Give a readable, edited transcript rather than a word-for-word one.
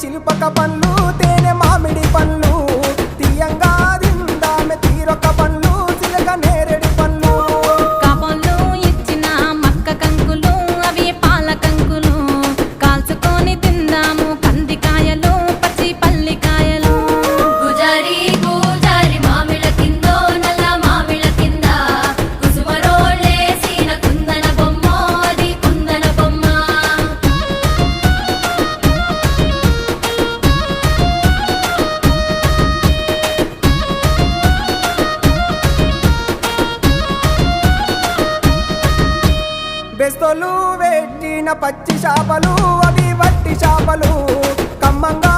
శిల్పక పండ్లు తేనె మామిడి పండ్లు తీయంగా దిందామె తీరొక పండ్లు చిలక నేరేడి పండ్లు కాబోళ్ళు ఇచ్చిన మక్క కంకులు అవి పాల కంకులు కాల్చుకొని తిందాము కందికాయలు పచ్చి పల్లికాయలు గుజారి గుజారి మామిళ్ళ కిందో నల్ల మామిళ్ళ కింద కుసుమరోళ్ళేసిన కుందన బొమ్మ అది కుందన బొమ్మ బెస్తోలు పెట్టిన పచ్చి చేపలు అవి వట్టి చేపలు కమ్మంగా